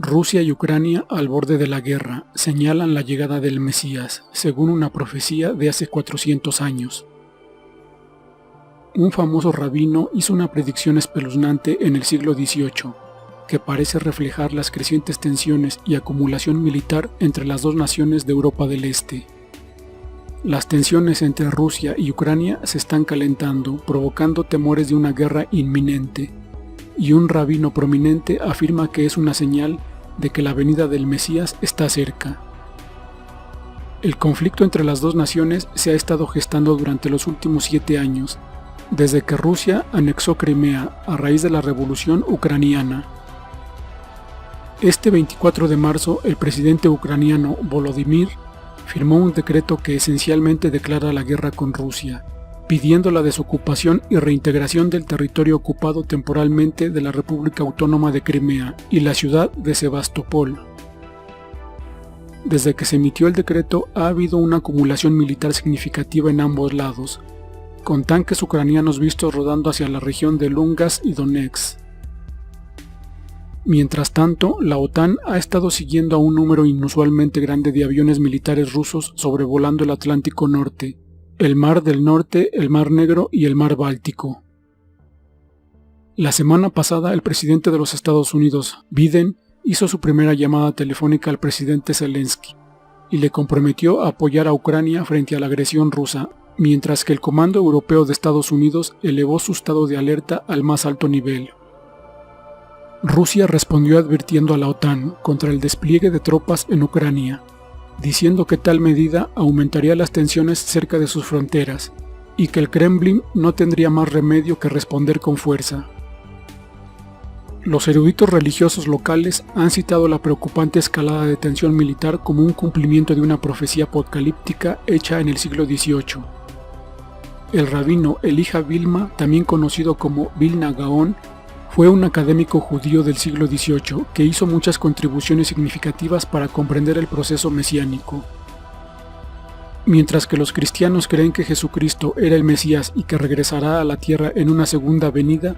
Rusia y Ucrania al borde de la guerra señalan la llegada del Mesías, según una profecía de hace 400 años. Un famoso rabino hizo una predicción espeluznante en el siglo XVIII, que parece reflejar las crecientes tensiones y acumulación militar entre las dos naciones de Europa del Este. Las tensiones entre Rusia y Ucrania se están calentando, provocando temores de una guerra inminente, y un rabino prominente afirma que es una señal de que la venida del Mesías está cerca. El conflicto entre las dos naciones se ha estado gestando durante los últimos 7 años, desde que Rusia anexó Crimea a raíz de la revolución ucraniana. Este 24 de marzo, el presidente ucraniano Volodymyr firmó un decreto que esencialmente declara la guerra con Rusia, pidiendo la desocupación y reintegración del territorio ocupado temporalmente de la República Autónoma de Crimea y la ciudad de Sebastopol. Desde que se emitió el decreto ha habido una acumulación militar significativa en ambos lados, con tanques ucranianos vistos rodando hacia la región de Lugansk y Donetsk. Mientras tanto, la OTAN ha estado siguiendo a un número inusualmente grande de aviones militares rusos sobrevolando el Atlántico Norte, el Mar del Norte, el Mar Negro y el Mar Báltico. La semana pasada, el presidente de los Estados Unidos, Biden, hizo su primera llamada telefónica al presidente Zelensky y le comprometió a apoyar a Ucrania frente a la agresión rusa, mientras que el Comando Europeo de Estados Unidos elevó su estado de alerta al más alto nivel. Rusia respondió advirtiendo a la OTAN contra el despliegue de tropas en Ucrania, diciendo que tal medida aumentaría las tensiones cerca de sus fronteras y que el Kremlin no tendría más remedio que responder con fuerza. Los eruditos religiosos locales han citado la preocupante escalada de tensión militar como un cumplimiento de una profecía apocalíptica hecha en el siglo XVIII. El rabino Elijah Vilma, también conocido como Vilna Gaon, fue un académico judío del siglo XVIII que hizo muchas contribuciones significativas para comprender el proceso mesiánico. Mientras que los cristianos creen que Jesucristo era el Mesías y que regresará a la tierra en una segunda venida,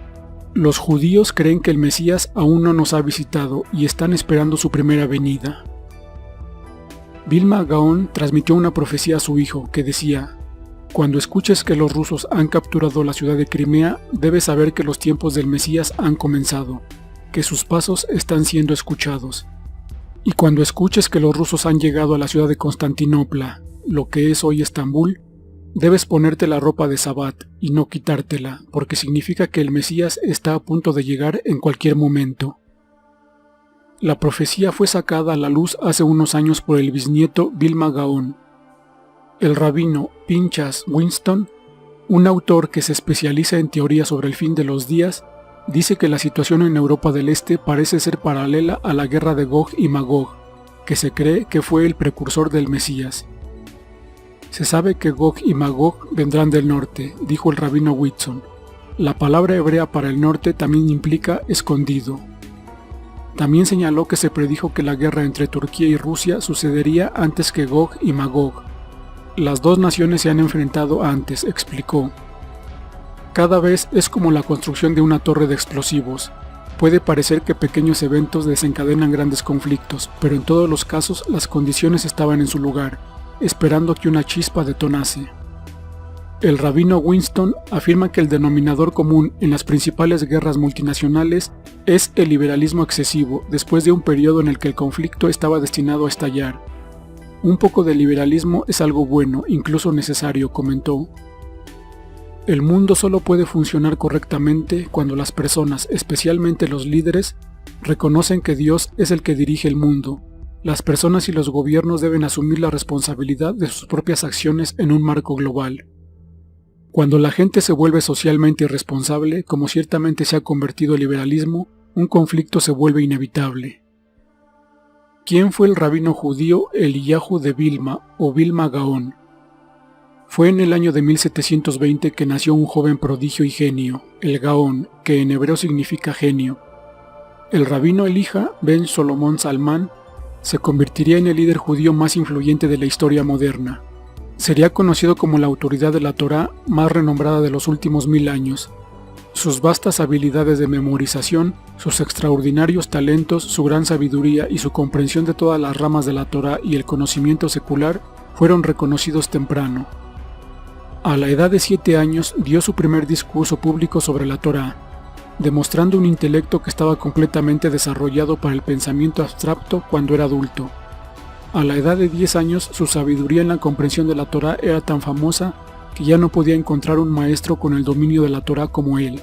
los judíos creen que el Mesías aún no nos ha visitado y están esperando su primera venida. Vilma Gaon transmitió una profecía a su hijo que decía: «Cuando escuches que los rusos han capturado la ciudad de Crimea, debes saber que los tiempos del Mesías han comenzado, que sus pasos están siendo escuchados. Y cuando escuches que los rusos han llegado a la ciudad de Constantinopla, lo que es hoy Estambul, debes ponerte la ropa de Sabbat y no quitártela, porque significa que el Mesías está a punto de llegar en cualquier momento». La profecía fue sacada a la luz hace unos años por el bisnieto Vilma Gaon. El rabino Pinchas Winston, un autor que se especializa en teoría sobre el fin de los días, dice que la situación en Europa del Este parece ser paralela a la guerra de Gog y Magog, que se cree que fue el precursor del Mesías. Se sabe que Gog y Magog vendrán del norte, dijo el rabino Whitson. La palabra hebrea para el norte también implica escondido. También señaló que se predijo que la guerra entre Turquía y Rusia sucedería antes que Gog y Magog. Las dos naciones se han enfrentado antes, explicó. Cada vez es como la construcción de una torre de explosivos. Puede parecer que pequeños eventos desencadenan grandes conflictos, pero en todos los casos las condiciones estaban en su lugar, esperando que una chispa detonase. El rabino Winston afirma que el denominador común en las principales guerras multinacionales es el liberalismo excesivo, después de un periodo en el que el conflicto estaba destinado a estallar. Un poco de liberalismo es algo bueno, incluso necesario, comentó. El mundo solo puede funcionar correctamente cuando las personas, especialmente los líderes, reconocen que Dios es el que dirige el mundo. Las personas y los gobiernos deben asumir la responsabilidad de sus propias acciones en un marco global. Cuando la gente se vuelve socialmente irresponsable, como ciertamente se ha convertido el liberalismo, un conflicto se vuelve inevitable. ¿Quién fue el rabino judío Eliyahu de Vilma o Vilma Gaon? Fue en el año de 1720 que nació un joven prodigio y genio, el Gaón, que en hebreo significa genio. El rabino Elijah ben Solomón Salmán se convertiría en el líder judío más influyente de la historia moderna. Sería conocido como la autoridad de la Torá más renombrada de los últimos 1000 años. Sus vastas habilidades de memorización, sus extraordinarios talentos, su gran sabiduría y su comprensión de todas las ramas de la Torá y el conocimiento secular fueron reconocidos temprano. A la edad de 7 años dio su primer discurso público sobre la Torá, demostrando un intelecto que estaba completamente desarrollado para el pensamiento abstracto cuando era adulto. A la edad de 10 años su sabiduría en la comprensión de la Torá era tan famosa que ya no podía encontrar un maestro con el dominio de la Torá como él.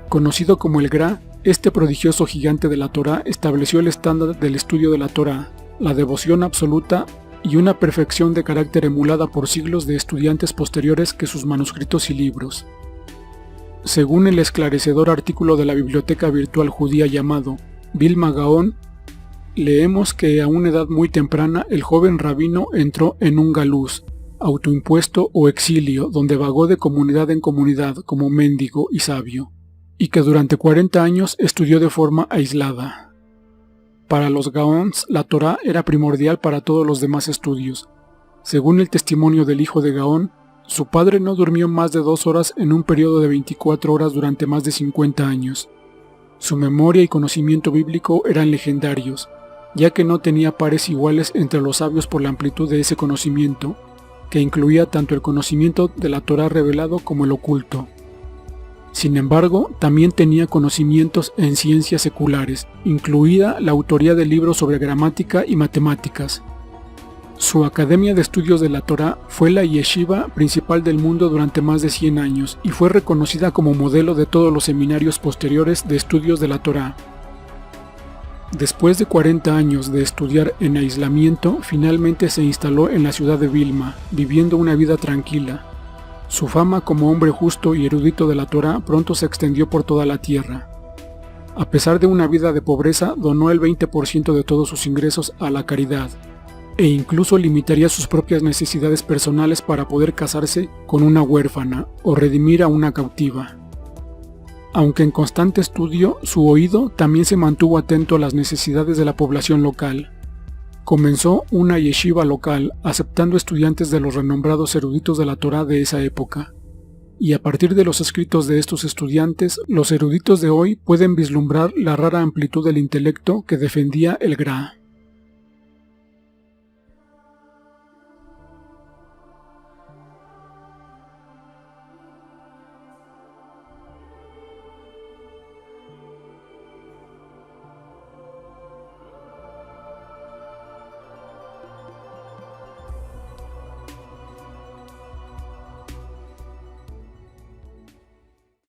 Conocido como el Gra, este prodigioso gigante de la Torá estableció el estándar del estudio de la Torá, la devoción absoluta y una perfección de carácter emulada por siglos de estudiantes posteriores que sus manuscritos y libros. Según el esclarecedor artículo de la biblioteca virtual judía llamado Vilna Gaón, leemos que a una edad muy temprana el joven rabino entró en un galús, autoimpuesto o exilio, donde vagó de comunidad en comunidad como mendigo y sabio, y que durante 40 años estudió de forma aislada. Para los Gaons, la Torá era primordial para todos los demás estudios. Según el testimonio del hijo de Gaón, su padre no durmió más de 2 horas en un periodo de 24 horas durante más de 50 años. Su memoria y conocimiento bíblico eran legendarios, ya que no tenía pares iguales entre los sabios por la amplitud de ese conocimiento, que incluía tanto el conocimiento de la Torá revelado como el oculto. Sin embargo, también tenía conocimientos en ciencias seculares, incluida la autoría de libros sobre gramática y matemáticas. Su academia de estudios de la Torá fue la yeshiva principal del mundo durante más de 100 años y fue reconocida como modelo de todos los seminarios posteriores de estudios de la Torá. Después de 40 años de estudiar en aislamiento, finalmente se instaló en la ciudad de Vilna, viviendo una vida tranquila. Su fama como hombre justo y erudito de la Torá pronto se extendió por toda la tierra. A pesar de una vida de pobreza, donó el 20% de todos sus ingresos a la caridad, e incluso limitaría sus propias necesidades personales para poder casarse con una huérfana o redimir a una cautiva. Aunque en constante estudio, su oído también se mantuvo atento a las necesidades de la población local. Comenzó una yeshiva local, aceptando estudiantes de los renombrados eruditos de la Torá de esa época. Y a partir de los escritos de estos estudiantes, los eruditos de hoy pueden vislumbrar la rara amplitud del intelecto que defendía el Gra.